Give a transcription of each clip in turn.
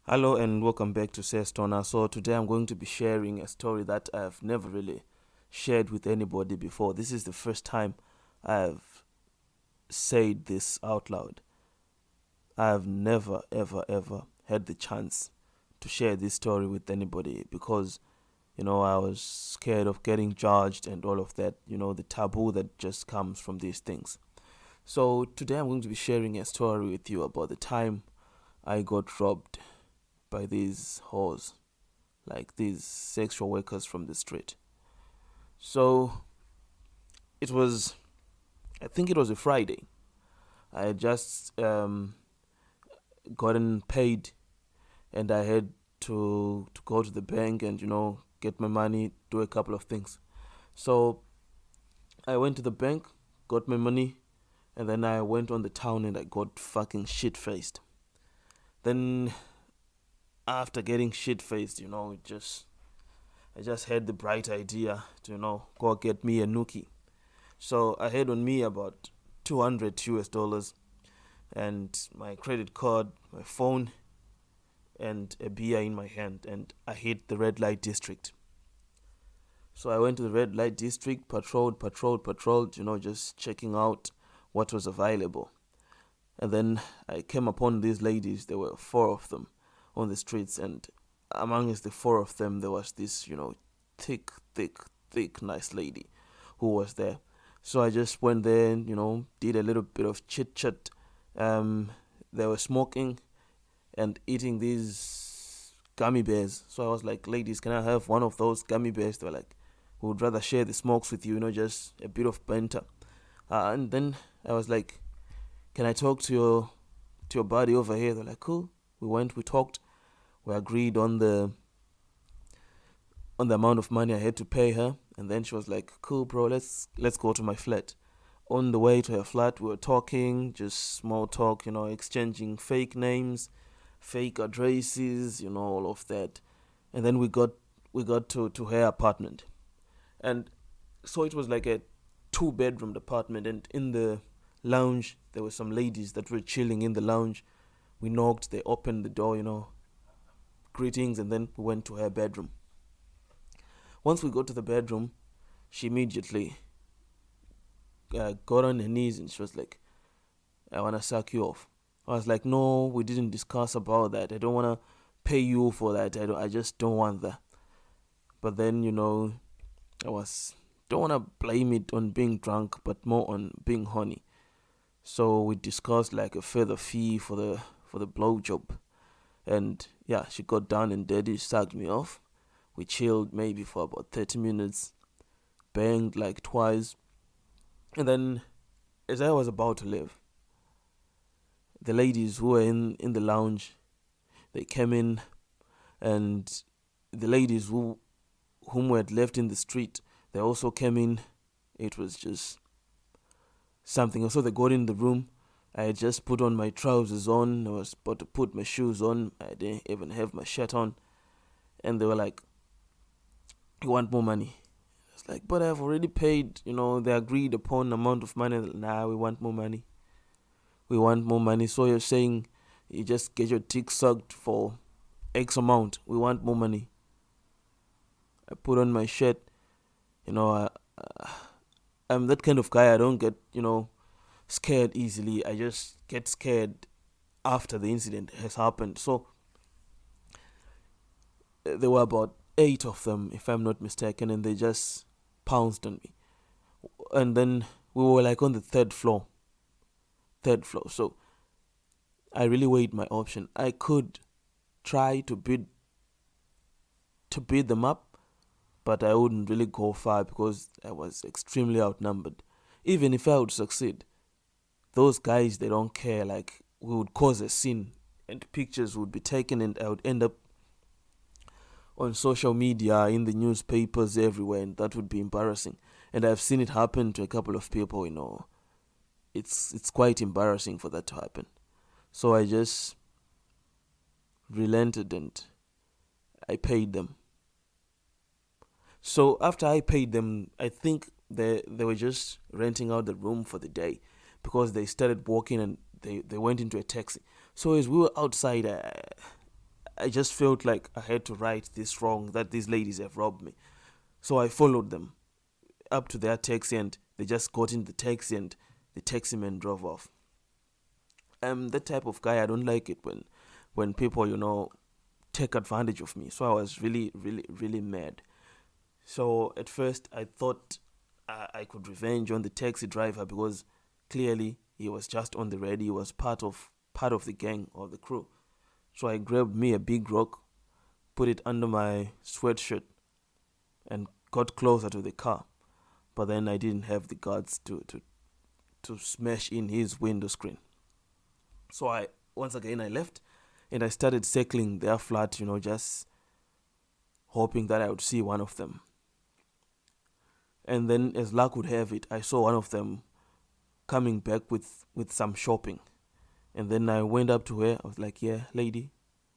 Hello and welcome back to Sestona. So today I'm going to be sharing a story that I've never really shared with anybody before. This is the first time I've said this out loud. I've never ever had the chance to share this story with anybody because I was scared of getting judged and all of that, the taboo that just comes from these things. So today I'm going to be sharing a story with you about the time I got robbed by these whores, like these sexual workers from the street. So it was, I think it was a Friday. I had just gotten paid, and I had to go to the bank and get my money, do a couple of things. So I went to the bank, got my money, and then I went on the town and I got fucking shit faced. Then after getting shit faced, I just had the bright idea to go get me a nookie. So I had on me about 200 US dollars and my credit card, my phone, and a beer in my hand, and I hit the red light district. So I went to the red light district, patrolled, just checking out what was available. And then I came upon these ladies. There were four of them on the streets, and amongst the four of them, there was this, thick, thick, thick, nice lady who was there. So I just went there and, did a little bit of chit chat. They were smoking and eating these gummy bears. So I was like, ladies, can I have one of those gummy bears? They were like, we would rather share the smokes with you, just a bit of banter. And then I was like, can I talk to your buddy over here? They're like, cool. We went, we talked, we agreed on the amount of money I had to pay her, and then she was like, cool bro, let's go to my flat. On the way to her flat, we were talking, just small talk, exchanging fake names, fake addresses, all of that. And then we got to her apartment. And so it was like a two-bedroom apartment, and in the lounge there were some ladies that were chilling in the lounge. We knocked, they opened the door, greetings, and then we went to her bedroom. Once we got to the bedroom, she immediately got on her knees and she was like, I want to suck you off. I was like, no, we didn't discuss about that. I don't want to pay you for that. I just don't want that. But then, I was, don't want to blame it on being drunk, but more on being horny. So we discussed like a further fee for the blowjob. And yeah, she got down and dirty, sucked me off. We chilled maybe for about 30 minutes, banged like twice. And then, as I was about to leave, the ladies who were in the lounge, they came in, and the ladies whom we had left in the street, they also came in. It was just something. So they got in the room. I had just put on my trousers on. I was about to put my shoes on. I didn't even have my shirt on. And they were like, you want more money? I was like, but I've already paid, the agreed upon amount of money. Nah, we want more money. We want more money. So you're saying you just get your dick sucked for X amount. We want more money. I put on my shirt. You know, I'm that kind of guy. I don't get, scared easily. I just get scared after the incident has happened. So there were about eight of them, if I'm not mistaken, and they just pounced on me. And then we were like on the third floor. Third floor. So I really weighed my option. I could try to beat them up, but I wouldn't really go far because I was extremely outnumbered. Even if I would succeed, those guys, they don't care. Like, we would cause a scene and pictures would be taken, and I would end up on social media, in the newspapers, everywhere, and that would be embarrassing. And I've seen it happen to a couple of people. It's quite embarrassing for that to happen. So I just relented and I paid them. So after I paid them, I think they were just renting out the room for the day because they started walking and they went into a taxi. So as we were outside, I just felt like I had to right this wrong that these ladies have robbed me. So I followed them up to their taxi, and they just got in the taxi, and the taxi man drove off. I'm that type of guy. I don't like it when people, take advantage of me. So I was really, really, really mad. So at first I thought I could revenge on the taxi driver because clearly he was just on the ready. He was part of the gang or the crew. So I grabbed me a big rock, put it under my sweatshirt, and got closer to the car. But then I didn't have the guts to smash in his window screen. So I left, and I started circling their flat, just hoping that I would see one of them. And then, as luck would have it, I saw one of them coming back with some shopping. And then I went up to her. I was like, "Yeah, lady,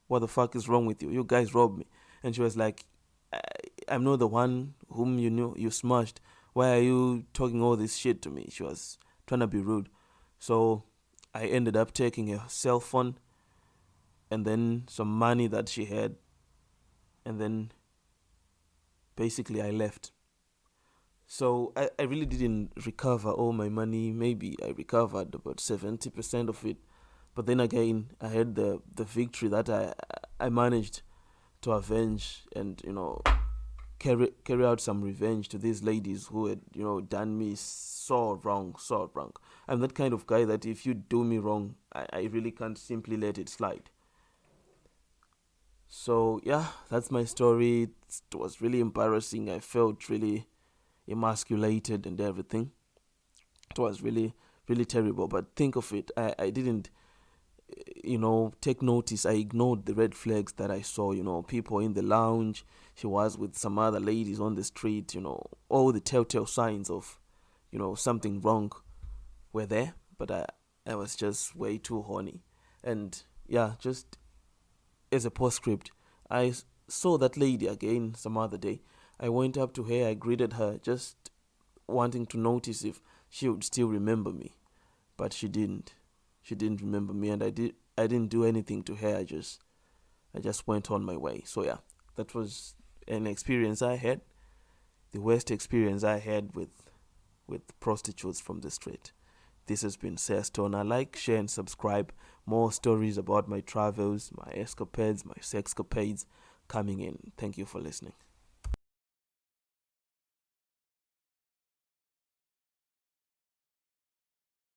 what the fuck is wrong with you? You guys robbed me." And she was like, I'm not the one whom you smashed. Why are you talking all this shit to me?" She was trying to be rude. So I ended up taking her cell phone and then some money that she had. And then basically I left. So I really didn't recover all my money. Maybe I recovered about 70% of it. But then again, I had the victory that I managed to avenge and, carry out some revenge to these ladies who had, done me so wrong, so wrong. I'm that kind of guy that if you do me wrong, I really can't simply let it slide. So yeah, that's my story. It was really embarrassing. I felt really emasculated and everything. It was really, really terrible. But think of it, I didn't, take notice. I ignored the red flags that I saw, people in the lounge. She was with some other ladies on the street, all the telltale signs of, something wrong were there. But I was just way too horny. And yeah, just as a postscript, I saw that lady again some other day. I went up to her, I greeted her, just wanting to notice if she would still remember me. But she didn't. She didn't remember me, and I didn't do anything to her. I just went on my way. So yeah, that was an experience I had. The worst experience I had with prostitutes from the street. This has been Stone. Like, share, and subscribe. More stories about my travels, my escapades, my sexcapades coming in. Thank you for listening.